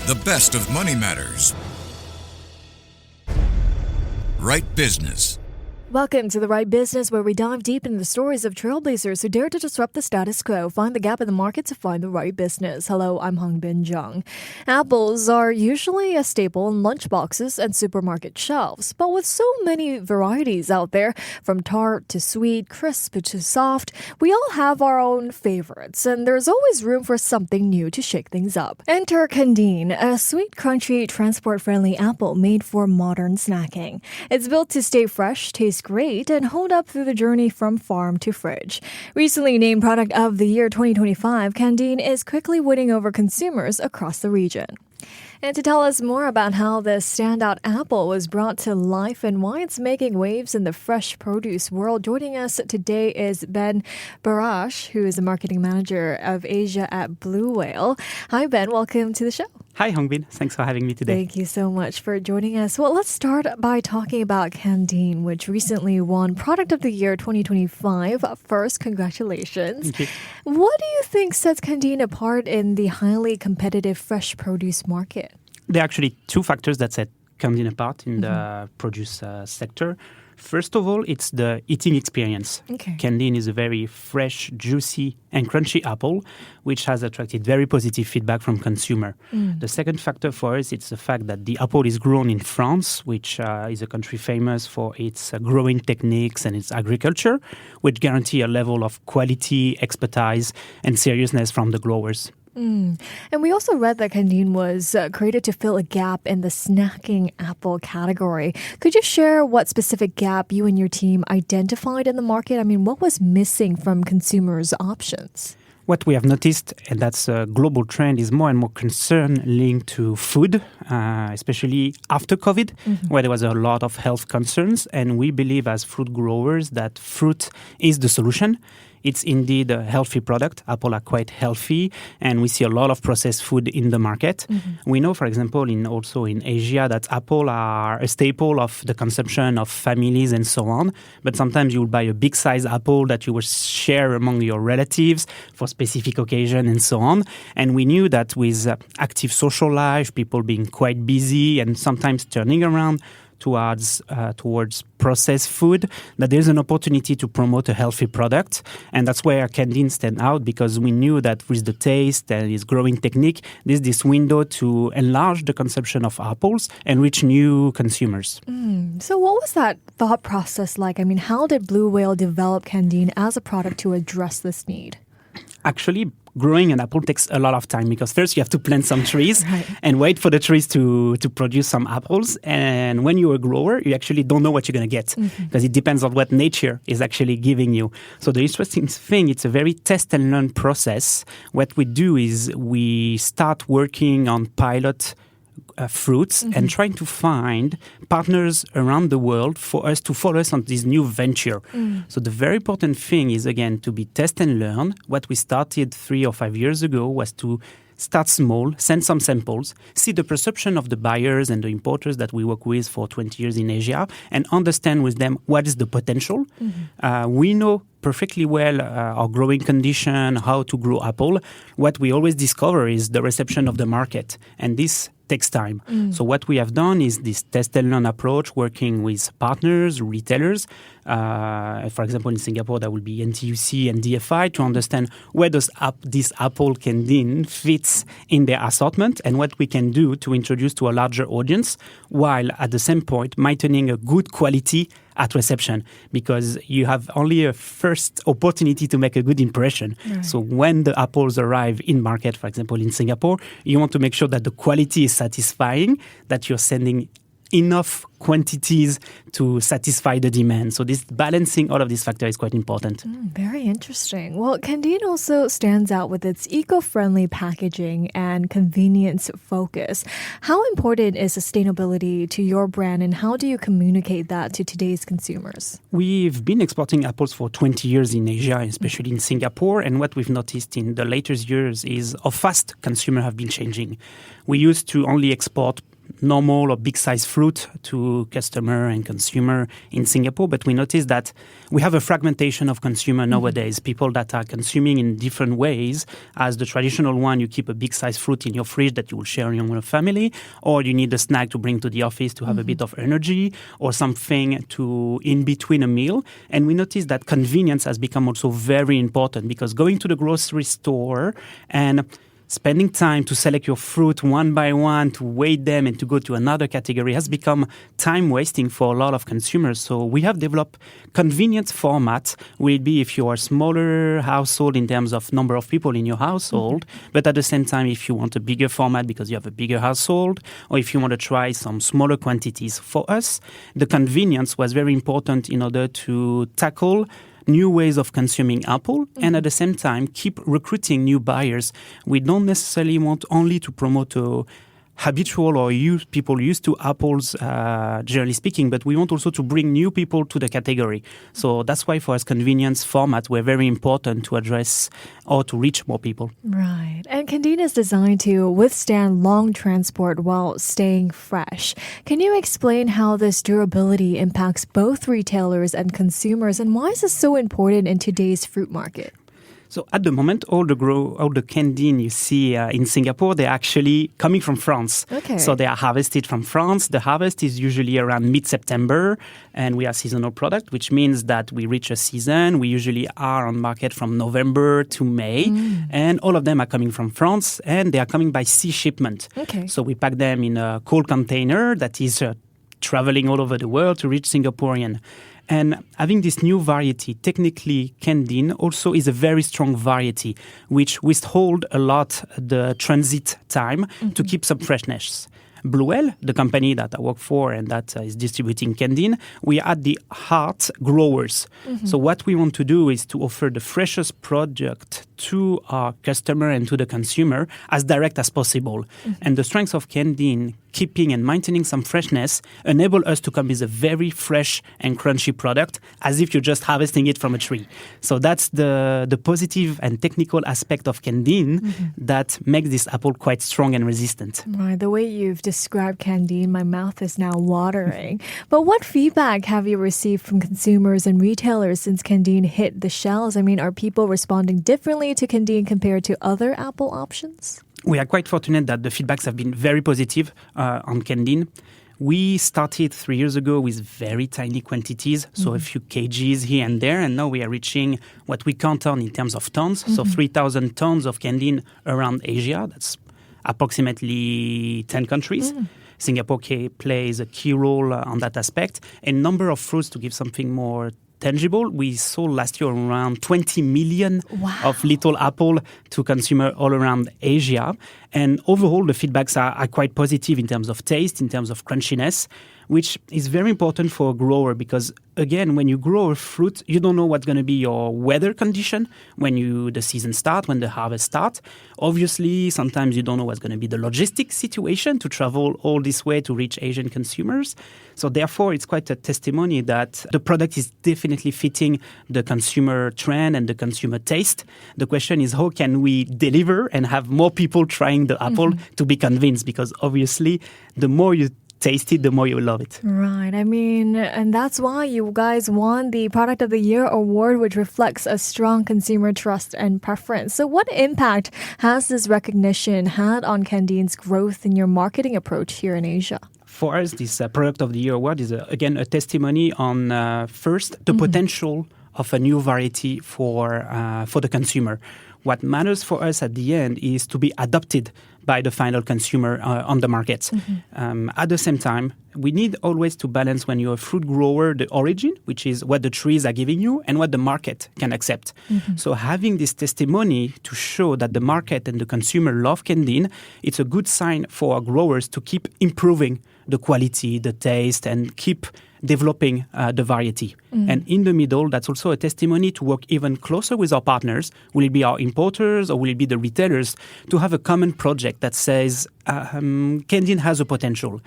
The best of money matters. Right Business. Welcome to The Right Business, where we dive deep into the stories of trailblazers who dare to disrupt the status quo, find the gap in the market to find the right business. Hello, I'm Hongbin Jeong. Apples are usually a staple in lunchboxes and supermarket shelves, but with so many varieties out there, from tart to sweet, crisp to soft, we all have our own favorites, and there's always room for something new to shake things up. Enter Candine, a sweet, crunchy, transport-friendly apple made for modern snacking. It's built to stay fresh, taste great, and hold up through the journey from farm to fridge. Recently named Product of the Year 2025, Candine is quickly winning over consumers across the region. And to tell us more about how this standout apple was brought to life and why it's making waves in the fresh produce world, joining us today is Ben Barache, who is the marketing manager of Asia at Blue Whale. Hi, Ben. Welcome to the show. Hi, Hongbin. Thanks for having me today. Thank you so much for joining us. Well, let's start by talking about Candine, which recently won Product of the Year 2025. First, congratulations. Thank you. What do you think sets Candine apart in the highly competitive fresh produce market? There are actually two factors that set Candine apart in the produce sector. First of all, it's the eating experience. Okay. Candine is a very fresh, juicy, and crunchy apple, which has attracted very positive feedback from consumer. The second factor for us, it's the fact that the apple is grown in France, which is a country famous for its growing techniques and its agriculture, which guarantee a level of quality, expertise, and seriousness from the growers. And we also read that Candine was created to fill a gap in the snacking apple category. Could you share what specific gap you and your team identified in the market? I mean, what was missing from consumers' options? What we have noticed, and that's a global trend, is more and more concern linked to food, especially after COVID, where there was a lot of health concerns. And we believe as fruit growers that fruit is the solution. It's indeed a healthy product. Apples are quite healthy, and we see a lot of processed food in the market. We know, for example, also in Asia, that apples are a staple of the consumption of families and so on. But sometimes you will buy a big size apple that you will share among your relatives for specific occasion and so on. And we knew that with active social life, people being quite busy and sometimes turning around towards processed food, that there's an opportunity to promote a healthy product. And that's where Candine stand out, because we knew that with the taste and its growing technique, there's this window to enlarge the consumption of apples and reach new consumers. So what was that thought process like? I mean, how did Blue Whale develop Candine as a product to address this need? Actually, growing an apple takes a lot of time, because first you have to plant some trees and wait for the trees to produce some apples. And when you're a grower, you actually don't know what you're going to get, because it depends on what nature is actually giving you. So the interesting thing, it's a very test and learn process. What we do is we start working on pilot fruits and trying to find partners around the world for us to follow us on this new venture. So the very important thing is, again, to be test and learn. What we started 3 or 5 years ago was to start small, send some samples, see the perception of the buyers and the importers that we work with for 20 years in Asia, and understand with them what is the potential. We know perfectly well our growing condition, how to grow apple. What we always discover is the reception of the market, and this takes time. So what we have done is this test and learn approach, working with partners, retailers. For example, in Singapore, that will be NTUC and DFI, to understand where does this apple Candine fits in their assortment and what we can do to introduce to a larger audience, while at the same point maintaining a good quality at reception, because you have only a first opportunity to make a good impression. So when the apples arrive in market, for example, in Singapore, you want to make sure that the quality is satisfying, that you're sending enough quantities to satisfy the demand. So this balancing all of these factors is quite important. Very interesting. Well, Candine also stands out with its eco-friendly packaging and convenience focus. How important is sustainability to your brand, and how do you communicate that to today's consumers? We've been exporting apples for 20 years in Asia, especially in Singapore. And what we've noticed in the latest years is how fast consumers have been changing. We used to only export normal or big size fruit to customer and consumer in Singapore, but we noticed that we have a fragmentation of consumer nowadays. People that are consuming in different ways. As the traditional one, you keep a big size fruit in your fridge that you will share in your family, or you need a snack to bring to the office to have a bit of energy, or something to in between a meal. And we noticed that convenience has become also very important, because going to the grocery store and spending time to select your fruit one by one, to weigh them and to go to another category has become time wasting for a lot of consumers. So we have developed convenient formats. Will it be if you are a smaller household in terms of number of people in your household, but at the same time, if you want a bigger format because you have a bigger household, or if you want to try some smaller quantities. For us, the convenience was very important in order to tackle new ways of consuming apple, and at the same time keep recruiting new buyers. We don't necessarily want only to promote a habitual or people used to apples, generally speaking, but we want also to bring new people to the category. So that's why for us convenience formats were very important to address or to reach more people. Right. And Candine is designed to withstand long transport while staying fresh. Can you explain how this durability impacts both retailers and consumers, and why is this so important in today's fruit market? So at the moment, all the Candine you see in Singapore, they're actually coming from France. Okay. So they are harvested from France. The harvest is usually around mid-September, and we are seasonal product, which means that we reach a season. We usually are on market from November to May, and all of them are coming from France, and they are coming by sea shipment. Okay. So we pack them in a cold container that is traveling all over the world to reach Singaporean. And having this new variety, technically Candine also is a very strong variety, which withhold a lot the transit time to keep some freshness. Bluel, the company that I work for and that is distributing Candine, we are at the heart growers. So what we want to do is to offer the freshest product to our customer and to the consumer as direct as possible. And the strength of Candine, keeping and maintaining some freshness, enable us to come with a very fresh and crunchy product as if you're just harvesting it from a tree. So that's the positive and technical aspect of Candine that makes this apple quite strong and resistant. Right, the way you've described Candine, my mouth is now watering. But what feedback have you received from consumers and retailers since Candine hit the shelves? I mean, are people responding differently to Candine compared to other apple options? We are quite fortunate that the feedbacks have been very positive on Candine. We started 3 years ago with very tiny quantities, so a few kgs here and there, and now we are reaching what we count on in terms of tons, so 3,000 tons of Candine around Asia. That's approximately 10 countries. Singapore plays a key role on that aspect. A number of fruits, to give something more tangible, we sold last year around 20 million of little apple to consumer all around Asia. And overall, the feedbacks are quite positive in terms of taste, in terms of crunchiness, which is very important for a grower because, again, when you grow a fruit, you don't know what's going to be your weather condition when the season starts, when the harvest starts. Obviously, sometimes you don't know what's going to be the logistic situation to travel all this way to reach Asian consumers. So therefore, it's quite a testimony that the product is definitely fitting the consumer trend and the consumer taste. The question is, how can we deliver and have more people trying the apple to be convinced? Because obviously, the more you taste it, the more you love it. Right. I mean, and that's why you guys won the Product of the Year award, which reflects a strong consumer trust and preference. So what impact has this recognition had on Candine's growth in your marketing approach here in Asia? For us, this Product of the Year award is, again, a testimony on, first, the potential of a new variety for the consumer. What matters for us at the end is to be adopted by the final consumer on the market. At the same time, we need always to balance when you're a fruit grower, the origin, which is what the trees are giving you, and what the market can accept. So having this testimony to show that the market and the consumer love Candine, it's a good sign for our growers to keep improving the quality, the taste, and keep developing the variety. And in the middle, that's also a testimony to work even closer with our partners. Will it be our importers or will it be the retailers to have a common project that says Candine has a potential.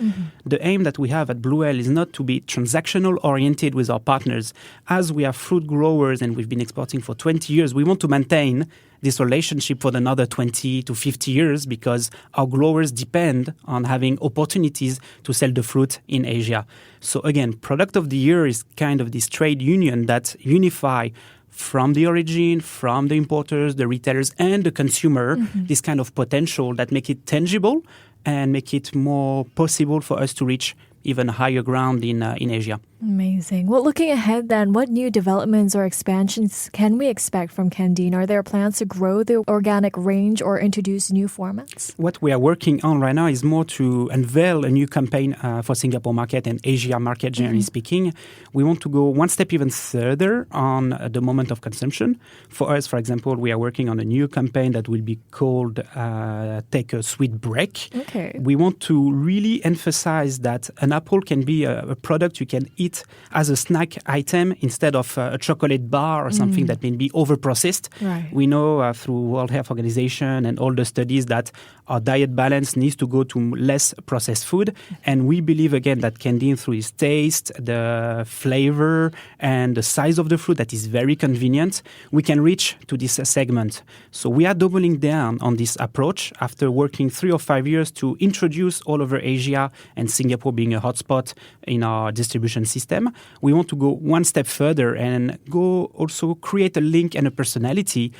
The aim that we have at Blue Whale is not to be transactional oriented with our partners. As we are fruit growers and we've been exporting for 20 years, we want to maintain this relationship for another 20 to 50 years because our growers depend on having opportunities to sell the fruit in Asia. So again, product of the year is kind of this trade union that unify from the origin, from the importers, the retailers, and the consumer, this kind of potential that make it tangible and make it more possible for us to reach even higher ground in Asia. Amazing. Well, looking ahead then, what new developments or expansions can we expect from Candine? Are there plans to grow the organic range or introduce new formats? What we are working on right now is more to unveil a new campaign for Singapore market and Asia market, generally speaking. We want to go one step even further on the moment of consumption. For us, for example, we are working on a new campaign that will be called Take a Sweet Break. Okay. We want to really emphasize that an apple can be a product you can eat as a snack item instead of a chocolate bar or something that may be over-processed. Right. We know through World Health Organization and all the studies that our diet balance needs to go to less processed food. And we believe, again, that Candine, through its taste, the flavor, and the size of the fruit that is very convenient, we can reach to this segment. So we are doubling down on this approach after working 3 or 5 years to introduce all over Asia and Singapore being a hotspot in our distribution system. We want to go one step further and go also create a link and a personality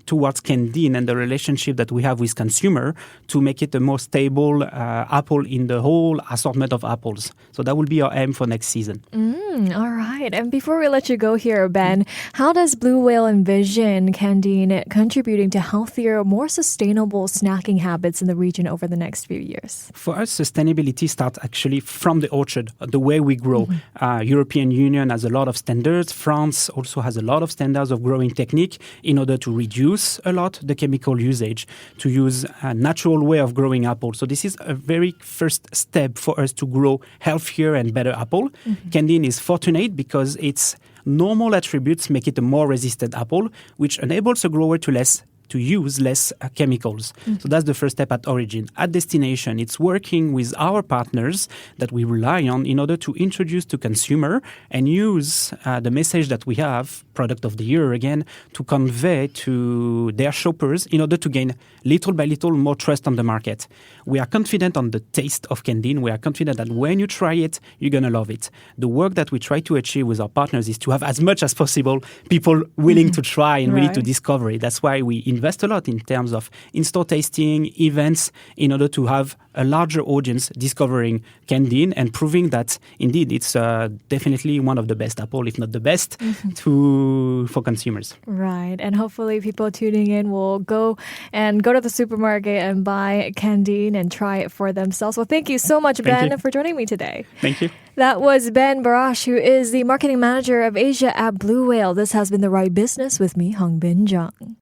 towards Candine and the relationship that we have with consumer to make it a more stable apple in the whole assortment of apples. So that will be our aim for next season. All right. And before we let you go here, Ben, how does Blue Whale envision Candine contributing to healthier, more sustainable snacking habits in the region over the next few years? For us, sustainability starts actually from the orchard, the way we grow. European Union has a lot of standards. France also has a lot of standards of growing technique in order to reduce a lot the chemical usage, to use a natural way of growing apple. So this is a very first step for us to grow healthier and better apple. Candine is fortunate because its normal attributes make it a more resistant apple, which enables a grower to use less chemicals. So that's the first step at origin. At destination, it's working with our partners that we rely on in order to introduce to consumer and use the message that we have, product of the year again, to convey to their shoppers in order to gain little by little more trust on the market. We are confident on the taste of Candine. We are confident that when you try it, you're going to love it. The work that we try to achieve with our partners is to have as much as possible people willing to try and really to discover it. That's why we invest a lot in terms of in-store tasting, events, in order to have a larger audience discovering Candine and proving that indeed it's definitely one of the best apple, if not the best, for consumers. Right. And hopefully people tuning in will go to the supermarket and buy Candine and try it for themselves. Well, thank you so much, Ben, for joining me today. Thank you. That was Ben Barache, who is the marketing manager of Asia at Blue Whale. This has been The Right Business with me, Hongbin Jeong.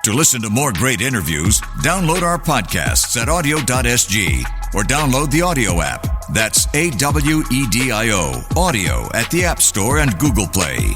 To listen to more great interviews, download our podcasts at audio.sg or download the audio app. That's AWEDIO, audio at the App Store and Google Play.